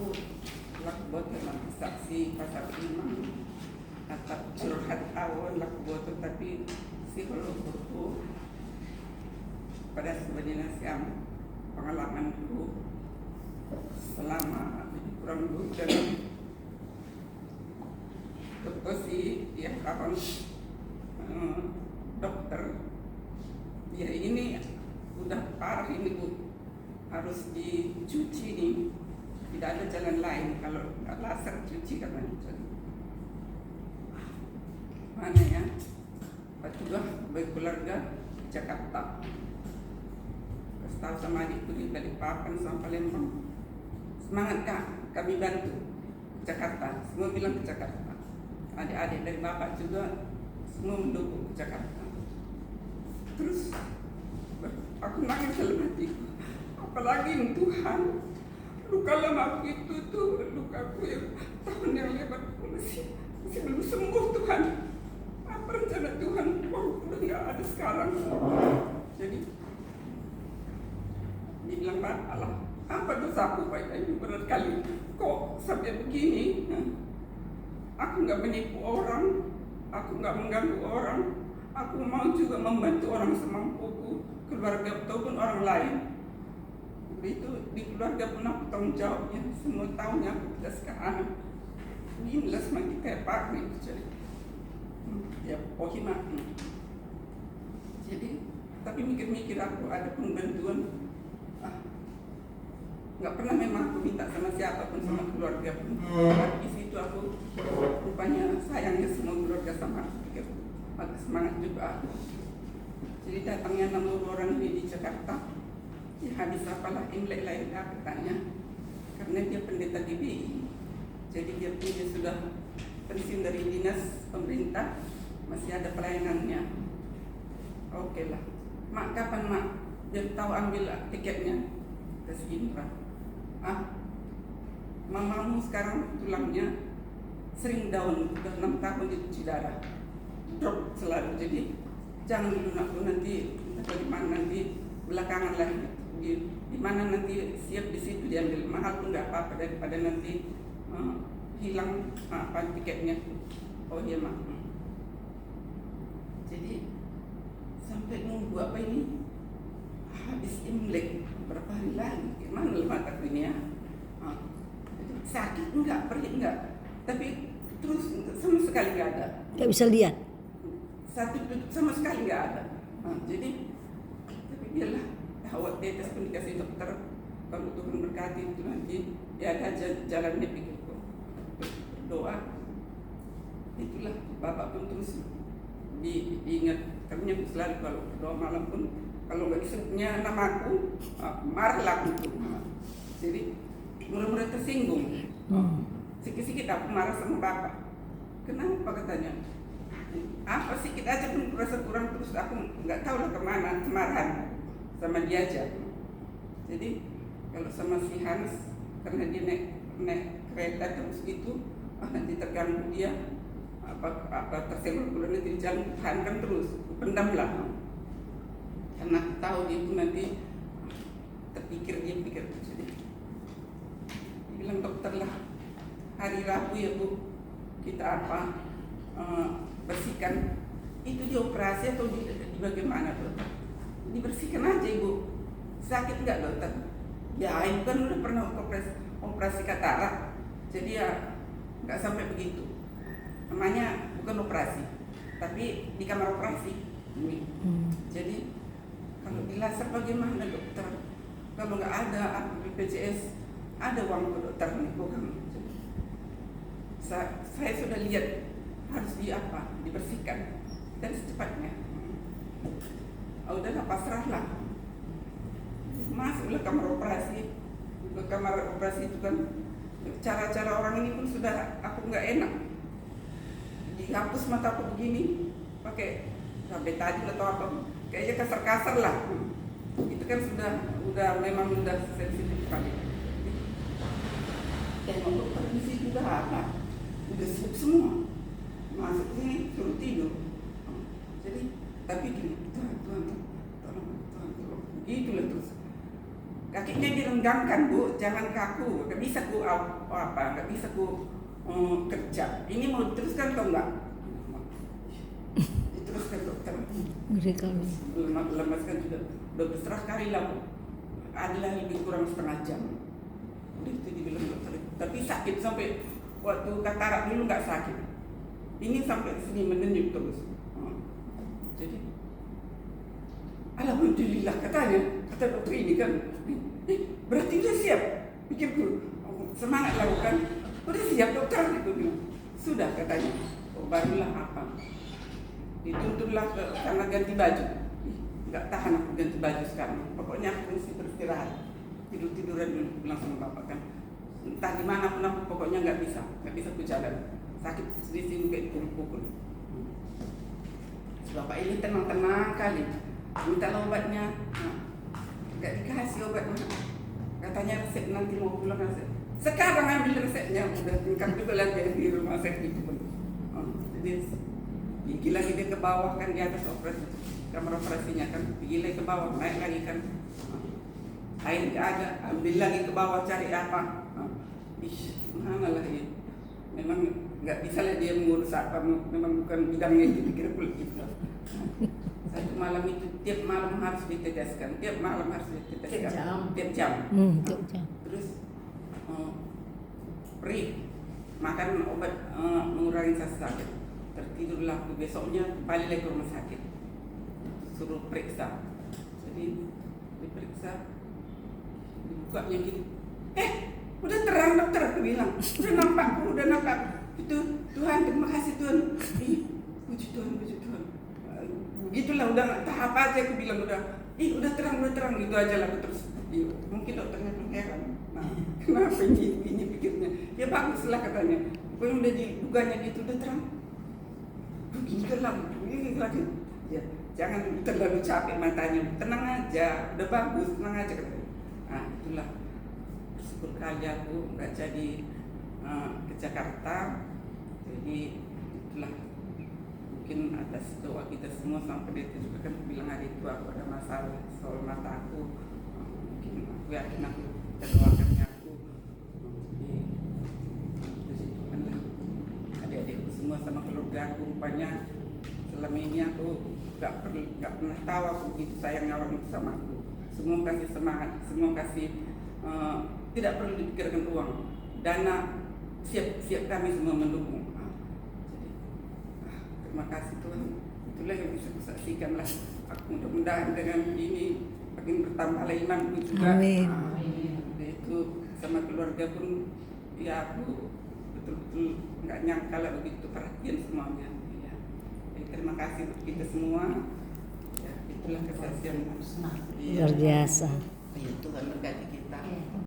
aku buat dalam saksi pasal 5 atau curhat awal buat, tapi psikologku pada sebenarnya siang pengalamanku selama lebih kurang 2 tahun si yang kawan dokter ya ini udah parah ini Bu, harus dicuci nih, tidak ada jalan lain kalau nggak laser cuci katanya. Mana ya, sudah berkeluarga Jakarta, tahu sama adikku di Balikpapan sama Palembang, semangat Kak, kami bantu Jakarta, semua bilang ke Jakarta. Adik-adik dari bapak juga semua mendukung ke Jakarta. Terus aku nangis dalam hatiku, apalagi Tuhan, luka lama itu tuh lukaku yang tahun yang lewat masih belum sembuh Tuhan. Apa rencana Tuhan? Udah nggak ada sekarang. Jadi dibilang Allah, apa dosaku Pak ini berat kali, kok sampai begini? Aku nggak menipu orang, aku nggak mengganggu orang, aku mau juga membantu orang semampuku, keluarga ataupun orang lain. Itu di keluarga pun aku tanggung jawabnya, semua tahunya aku tidak sekarang. Inilah semakin kayak Pak nih, jadi ya pohima. Jadi tapi mikir-mikir aku ada pun bantuan, nggak pernah memang aku minta sama siapapun, sama keluarga pun. Di situ aku rupanya sayangnya semua keluarga sama aku, pikir agak semangat juga aku. Jadi datangnya 60 orang ini di Jakarta, ya habis apalah Imlek lain katanya, karena dia pendeta GBI, jadi dia punya sudah pensiun dari dinas pemerintah, masih ada pelayanannya. Oke lah, Mak kapan Mak? Dia tahu ambil tiketnya ke sini Pak. Mamamu sekarang tulangnya sering down, udah 6 tahun dicuci darah, drop selalu. Jadi jangan dulu nanti bagaimana nanti belakangan lagi di mana nanti siap di situ diambil, mahal pun nggak apa-apa daripada nanti hilang tiketnya. Oh iya Mak. Jadi sampai nunggu apa ini habis Imlek berapa hari lagi, gimana mataku ini ya? Sakit enggak, perih enggak, tapi terus sama sekali enggak ada. Nggak bisa lihat. Satu sama sekali enggak ada. Jadi tapi biarlah, awal tetes pun dikasih dokter, kalau Tuhan berkati itu nanti ya ada jalannya, pikirku berdoa. Itulah Bapak pun terus diingat, karena selalu kalau berdoa malam pun kalau nggak disebutnya namaku marah aku. Jadi mulai tersinggung. Sikit-sikit aku marah sama Bapak. Kenapa katanya? Apa sikit aja pun merasa kurang, terus aku nggak tahu lah kemana kemarahan sama dia aja. Jadi kalau sama si Hans, karena dia naik kereta terus gitu, nanti terganggu dia, apa tersenggol bulan nanti jalan tahankan terus, pendam lah. Karena tahu dia itu nanti terpikir dia pikir. Jadi bilang dokter lah, hari Rabu ya Bu, kita bersihkan. Itu dioperasi atau di bagaimana dokter? Dibersihkan aja Ibu. Sakit nggak dokter? Ya Ibu kan udah pernah operasi katarak, jadi ya nggak sampai begitu. Namanya bukan operasi, tapi di kamar operasi. Jadi kalau di laser bagaimana dokter? Kalau nggak ada BPJS, ada uang ke dokter nih bukan? Saya sudah lihat harus dibersihkan dan secepatnya. Udahlah pasrahlah, masuklah kamar operasi. Ke kamar operasi itu kan cara-cara orang ini pun sudah aku nggak enak. Dihapus mata aku begini pakai betadin atau apa, kayaknya kasar-kasar lah. Itu kan sudah memang sudah sensitif sekali. Tengok dokter di situ udah apa? Udah sibuk semua. Masuk sini suruh tidur. Jadi tapi gini, Tuhan, tolong. Itulah terus. kakinya direnggangkan Bu, jangan kaku, nggak bisa ku nggak bisa ku kerja. Ini mau diteruskan atau enggak? Diteruskan dokter. Mereka Lemaskan juga. Dokter serah kali lah Bu. Adalah lebih kurang setengah jam. Udah itu dibilang dokter. Tapi sakit sampai waktu katarak dulu nggak sakit. Ini sampai sini mendenyut terus. Jadi alhamdulillah katanya, kata dokter ini kan, berarti udah siap. Pikirku, semangat lakukan. Udah siap dokter gitu bilang. Sudah katanya. Barulah apa? Dituntutlah karena ganti baju. Nggak tahan aku ganti baju sekarang. Pokoknya aku mesti beristirahat. Tiduran dulu langsung bapak kan. Entah gimana pun aku pokoknya nggak bisa ku jalan. Sakit di sini kayak dipukul. Bapak ini tenang-tenang kali. Minta obatnya, nggak dikasih obat. Katanya resep nanti mau pulang resep. Sekarang ambil resepnya, udah tingkat juga lagi di rumah sakit itu pun. Jadi pergi lagi dia ke bawah kan, di atas operasi kamar operasinya kan, pergi lagi ke bawah, naik lagi kan. Air ada, ambil lagi ke bawah cari apa. Mana lah ya. Memang nggak bisa lah dia mengurus apa, memang bukan bidangnya itu, pikir kulit gitu. Satu malam itu tiap malam harus diteteskan, tiap jam. Tiap jam. Terus makan obat mengurangi rasa sakit. Tertidurlah aku, besoknya kembali lagi ke rumah sakit. Suruh periksa. Jadi diperiksa, dibukanya gini. Udah terang dokter, aku bilang. Udah nampak. Itu Tuhan, terima kasih Tuhan. Puji Tuhan. Begitulah udah tahap aja aku bilang udah terang gitu aja lah aku terus. Mungkin dokternya pun heran. Nah, kenapa ini pikirnya? Ya bagus lah katanya. Pokoknya udah diduganya gitu udah terang. Begini lagi. Ya, jangan terlalu capek matanya. Tenang aja, udah bagus, tenang aja katanya. Nah, itulah bersyukur kali aku nggak jadi ke Jakarta. Jadi itulah mungkin atas doa kita semua sampai dia juga kan bilang hari itu aku ada masalah soal mata aku. Mungkin aku yakin aku doakannya aku. Jadi Tuhan lah adik-adikku semua sama keluarga aku, rupanya selama ini aku nggak pernah tahu aku begitu sayangnya orang itu sama aku. Semua kasih semangat, semua kasih tidak perlu dipikirkan uang, dana siap kami semua mendukung. Terima kasih Tuhan, itulah yang bisa kusaksikan lah. Aku mudah-mudahan dengan ini makin bertambah imanku juga. Amin. Itu sama keluarga pun ya aku betul-betul nggak nyangka lah begitu perhatian semuanya. Ya. Jadi, terima kasih untuk kita semua. Ya, itulah kesaksian Luar biasa. Tuhan berkati kita.